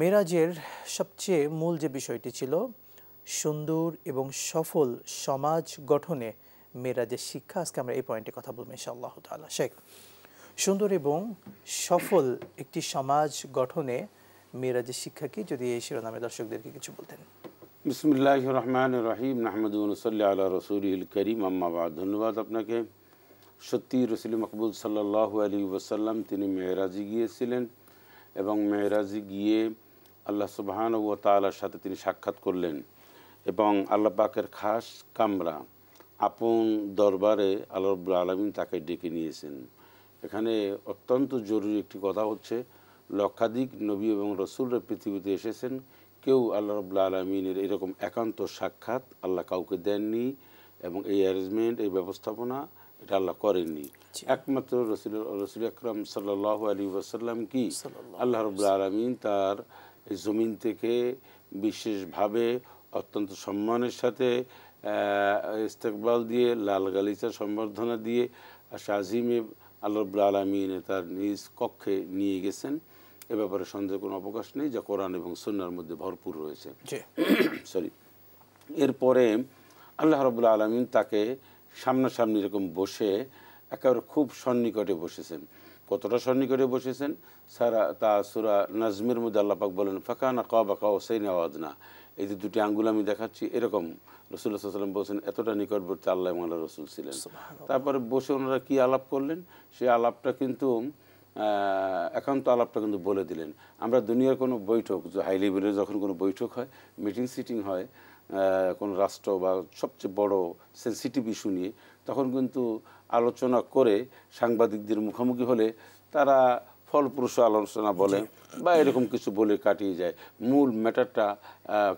মেরাজের সবচেয়ে মূল যে বিষয়টি ছিল সুন্দর এবং সফল সমাজ গঠনে মেরাজের শিক্ষা, আজকে আমরা এই পয়েন্টে কথা বলবো ইনশাআল্লাহ তাআলা। শেখ, সুন্দর এবং সফল একটি সমাজ গঠনে মেরাজের শিক্ষা কি, যদি এই শিরোনামে দর্শকদেরকে কিছু বলতেন। বিসমিল্লাহির রহমানির রহিম, নাহমাদুহু ওয়া নুসাল্লি আলা রাসূলিহিল কারীম, আম্মা বা'দ। ধন্যবাদ আপনাকে। সত্যি রাসূল মাকবুল সাল্লাল্লাহু আলাইহি ওয়াসাল্লাম তিনি মেরাজে গিয়েছিলেন এবং মেরাজে গিয়ে আল্লাহ সুবহানাহু ওয়া তাআলার সাথে তিনি সাক্ষাৎ করলেন এবং আল্লাহ পাকের খাস কামরা আপন দরবারে আল্লাহ রাব্বুল আলামিন তাকে ডেকে নিয়েছেন। এখানে অত্যন্ত জরুরি একটি কথা হচ্ছে, লক্ষাধিক নবী এবং রাসূলরা পৃথিবীতে এসেছেন, কেউ আল্লাহ রাব্বুল আলামিনের এরকম একান্ত সাক্ষাৎ আল্লাহ কাউকে দেননি এবং এই অ্যারেঞ্জমেন্ট, এই ব্যবস্থাপনা এটা আল্লাহ করেননি। একমাত্র রসুল আকরাম সাল্লাল্লাহু আলাইহি ওয়াসাল্লাম কি আল্লাহ রাব্বুল আলামিন তার এই জমিন থেকে বিশেষভাবে অত্যন্ত সম্মানের সাথে ইস্তেকবাল দিয়ে, লাল গালিচা সম্বর্ধনা দিয়ে শাজিমে আল্লাহ রাব্বুল আলামিন তার নিজ কক্ষে নিয়ে গেছেন। এ ব্যাপারে সন্দেহের কোনো অবকাশ নেই, যা কোরআন এবং সুন্নাহর মধ্যে ভরপুর রয়েছে। সরি, এরপরে আল্লাহ রাব্বুল আলামিন তাকে সামনাসামনি এরকম বসে একেবারে খুব সন্নিকটে বসেছেন। কতটা সন্নিকটে বসেছেন তা সূরা নাজমের মধ্যে আল্লাহ পাক বলেন, ফাকানা কাবা কাওসাইনি আও আদনা। এই যে দুটি আঙ্গুল আমি দেখাচ্ছি, এরকম রাসূলুল্লাহ সাল্লাল্লাহু আলাইহি ওয়াসাল্লাম বলছেন এতটা নিকটবর্তী আল্লাহ এবং আল্লাহ রাসূল ছিলেন। তারপরে বসে ওনারা কি আলাপ করলেন, সেই আলাপটা কিন্তু একান্ত আলাপটা কিন্তু বলে দিলেন। আমরা দুনিয়ার কোনো বৈঠক, হাই লেভেলের যখন কোনো বৈঠক হয়, মিটিং সিটিং হয় কোনো রাষ্ট্র বা সবচেয়ে বড় সেন্সিটিভ ইস্যু নিয়ে, তখন কিন্তু আলোচনা করে সাংবাদিকদের মুখোমুখি হলে তারা ফলপ্রসূ আলোচনা বলে বা এরকম কিছু বলে কাটিয়ে যায়, মূল ম্যাটারটা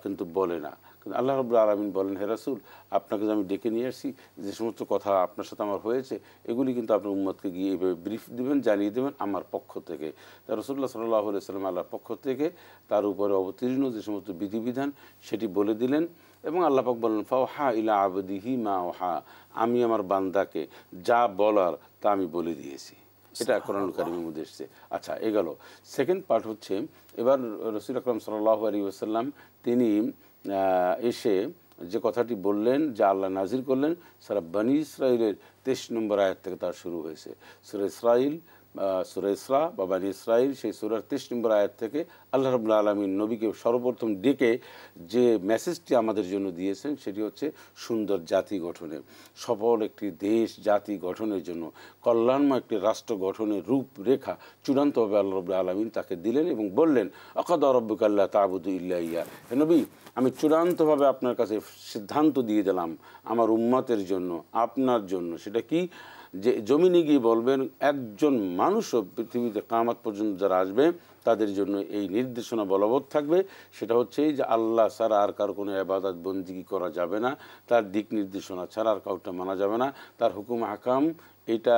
কিন্তু বলে না। কিন্তু আল্লাহ রাব্বুল আলামিন বলেন, হে রাসূল, আপনাকে যে আমি ডেকে নিয়ে আসছি, যে সমস্ত কথা আপনার সাথে আমার হয়েছে, এগুলি কিন্তু আপনার উম্মতকে গিয়ে এইভাবে ব্রিফ দিবেন, জানিয়ে দেবেন আমার পক্ষ থেকে। তা রাসূলুল্লাহ সাল্লাল্লাহু আলাইহি ওয়াসাল্লাম আল্লাহর পক্ষ থেকে তার উপরে অবতীর্ণ যে সমস্ত বিধিবিধান সেটি বলে দিলেন এবং আল্লাহ পাক বলেন, ফাওহা ইলা আবদিহি মা ওহা, আমি আমার বান্দাকে যা বলার তা আমি বলে দিয়েছি। এটা কোরআনুল কারীমের মধ্যে এসেছে। আচ্ছা, এ গেল। সেকেন্ড পার্ট হচ্ছে, এবার রাসূল আকরাম সাল্লাল্লাহু আলাইহি ওয়াসাল্লাম তিনি এসে যে কথাটি বললেন, যা আল্লাহ নাজিল করলেন, সূরা বনী ইসরাঈলের 23 নম্বর আয়াত থেকে তার শুরু হয়েছে। সূরা ইসরাঈল, সূরা ইসরা বা বনী ইসরাঈল, সেই সূরার 23 নম্বর আয়াত থেকে আল্লাহ রাব্বুল আলামিন নবীকে সর্বপ্রথম ডেকে যে মেসেজটি আমাদের জন্য দিয়েছেন সেটি হচ্ছে সুন্দর জাতি গঠনে, সফল একটি দেশ জাতি গঠনের জন্য, কল্যাণময় একটি রাষ্ট্র গঠনের রূপরেখা চূড়ান্তভাবে আল্লাহ রাব্বুল আলামিন তাকে দিলেন এবং বললেন, আকাদা রাব্বুকা আল্লা তা'বুদু ইল্লা ইয়্যাহ। হে নবী, আমি চূড়ান্তভাবে আপনার কাছে সিদ্ধান্ত দিয়ে দিলাম আমার উম্মতের জন্য, আপনার জন্য। সেটা কি? যে জমিনে গিয়ে বলবেন, একজন মানুষও পৃথিবীতে কিয়ামত পর্যন্ত যারা আসবে তাদের জন্য এই নির্দেশনা বলবৎ থাকবে। সেটা হচ্ছে যে আল্লাহ ছাড়া আর কারো কোনো ইবাদত বন্দেগী করা যাবে না, তার দিক নির্দেশনা ছাড়া আর কাউটা মানা যাবে না, তার হুকুম হাকাম এটা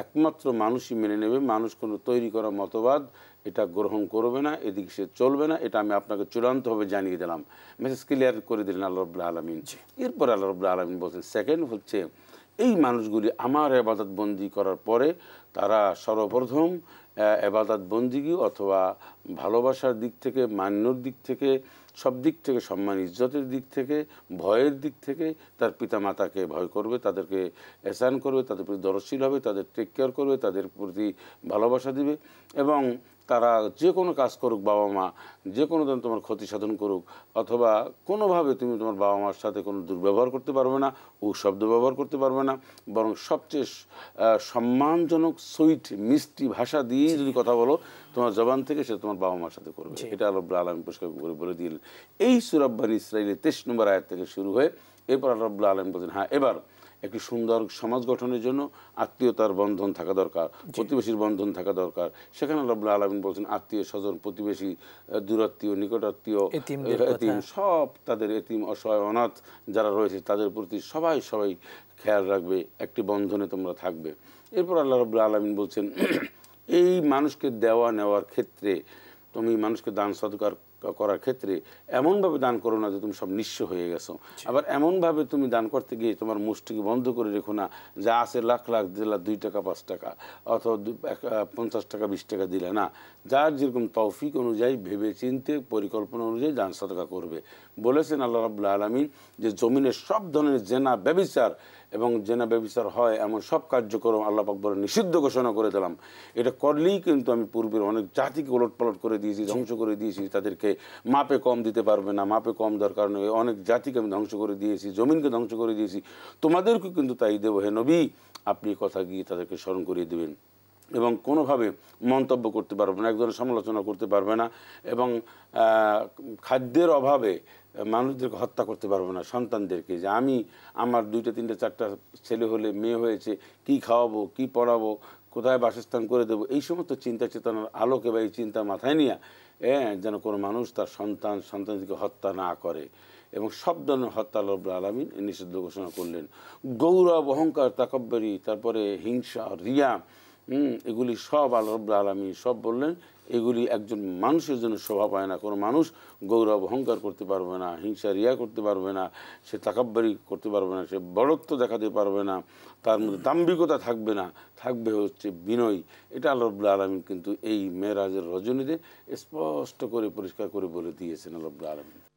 একমাত্র মানুষই মেনে নেবে। মানুষ কোনো তৈরি করা মতবাদ এটা গ্রহণ করবে না, এদিকে সে চলবে না। এটা আমি আপনাকে চূড়ান্তভাবে জানিয়ে দিলাম, মেসেজ ক্লিয়ার করে দিলেন আল্লাহ রাব্বুল আলামিন। এরপর আল্লাহ রাব্বুল আলামিন বলছেন, সেকেন্ড হচ্ছে, এই মানুষগুলি আমার ইবাদত বন্দি করার পরে তারা সর্বপ্রথম ইবাদত বন্দিগি অথবা ভালোবাসার দিক থেকে, মান্যর দিক থেকে, সব দিক থেকে, সম্মান ইজ্জতের দিক থেকে, ভয়ের দিক থেকে তার পিতামাতাকে ভয় করবে, তাদেরকে এহসান করবে, তাদের প্রতি দরদশীল হবে, তাদের টেক কেয়ার করবে, তাদের প্রতি ভালোবাসা দিবে এবং তারা যে কোনো কাজ করুক, বাবা মা যে কোনো দিন তোমার ক্ষতি সাধন করুক অথবা কোনোভাবে তুমি তোমার বাবা মার সাথে কোনো দুর্ব্যবহার করতে পারবে না, ও শব্দ ব্যবহার করতে পারবে না, বরং সবচেয়ে সম্মানজনক সুইট মিষ্টি ভাষা দিয়ে যদি কথা বলো তোমার জবান থেকে, সে তোমার বাবা মার সাথে করবে। এটা আল্লাহ রাব্বুল আলামিন পরিষ্কার করে বলে দিলেন এই সূরা বনী ইসরাঈলের 23 নম্বর আয়াত থেকে শুরু হয়ে। এরপর আল্লাহ রাব্বুল আলামিন বলেন, হ্যাঁ, এবার একটি সুন্দর সমাজ গঠনের জন্য আত্মীয়তার বন্ধন থাকা দরকার, প্রতিবেশীর বন্ধন থাকা দরকার। সেখানে আল্লাহ রাব্বুল আলামিন বলছেন, আত্মীয় স্বজন, প্রতিবেশী, দূরাত্মীয়, নিকটাত্মীয়, এতিম, সব তাদের এতিম, অসহায়, অনাথ যারা রয়েছে তাদের প্রতি সবাই খেয়াল রাখবে, একটি বন্ধনে তোমরা থাকবে। এরপর আল্লাহ রাব্বুল আলামিন বলছেন, এই মানুষকে দেওয়া নেওয়ার ক্ষেত্রে তুমি মানুষকে দান সদকার করার ক্ষেত্রে এমনভাবে দান করো না যে তুমি সব নিঃস্ব হয়ে গেছো, আবার এমনভাবে তুমি দান করতে গিয়ে তোমার মুষ্টিকে বন্ধ করে রেখো না, যা আছে লাখ লাখ দিলা 2 টাকা 5 টাকা অথবা 50 টাকা 20 টাকা দিলে না, যার যেরকম তৌফিক অনুযায়ী ভেবে চিনতে পরিকল্পনা অনুযায়ী দান সদকা করবে। বলেছেন আল্লাহ রাব্বুল আলামিন যে জমিনের সব ধরনের জেনা ব্যভিচার এবং জেনা ব্যভিচার হয় এমন সব কার্যক্রম আল্লাহ পাক বলে নিষিদ্ধ ঘোষণা করে দিলাম। এটা করলেই কিন্তু আমি পূর্বের অনেক জাতিকে ওলটপালট করে দিয়েছি, ধ্বংস করে দিয়েছি, তাদেরকে মাপে কম দিতে পারবে না, মাপে কম দেওয়ার কারণে অনেক জাতিকে আমি ধ্বংস করে দিয়েছি, জমিনকে ধ্বংস করে দিয়েছি, তোমাদেরকে কিন্তু তাই দেবো। হে নবী, আপনি কথা গিয়ে তাদেরকে স্মরণ করিয়ে দেবেন এবং কোনোভাবে মন্তব্য করতে পারবে না, এক ধরনের সমালোচনা করতে পারবে না এবং খাদ্যের অভাবে মানুষদেরকে হত্যা করতে পারবে না, সন্তানদেরকে যে আমি আমার 2টা 3টা 4টা ছেলে হলে মেয়ে হয়েছে, কি খাওয়াবো, কি পড়াবো, কোথায় বাসস্থান করে দেবো, এই সমস্ত চিন্তা চেতনার আলোকে বা এই চিন্তা মাথায় নিয়ে যেন কোনো মানুষ তার সন্তানদেরকে হত্যা না করে এবং সব ধরনের হত্যা আল্লাহ রাব্বুল আলামিন নিষিদ্ধ ঘোষণা করলেন। গৌরব, অহংকার, তাকাব্বুরি, তারপরে হিংসা, রিয়া, এগুলি সব আল্লাহ রাব্বুল আলামিন সব বললেন এগুলি একজন মানুষের জন্য শোভা পায় না। কোনো মানুষ গৌরব অহংকার করতে পারবে না, হিংসা রিয়া করতে পারবে না, সে তাকাব্বুরি করতে পারবে না, সে বড়ত্ব দেখাতে পারবে না, তার মধ্যে দাম্ভিকতা থাকবে না, থাকবে হচ্ছে বিনয়। এটা আল্লাহ রাব্বুল আলামিন কিন্তু এই মেরাজের রজনীতে স্পষ্ট করে পরিষ্কার করে বলে দিয়েছেন আল্লাহ রাব্বুল আলামিন।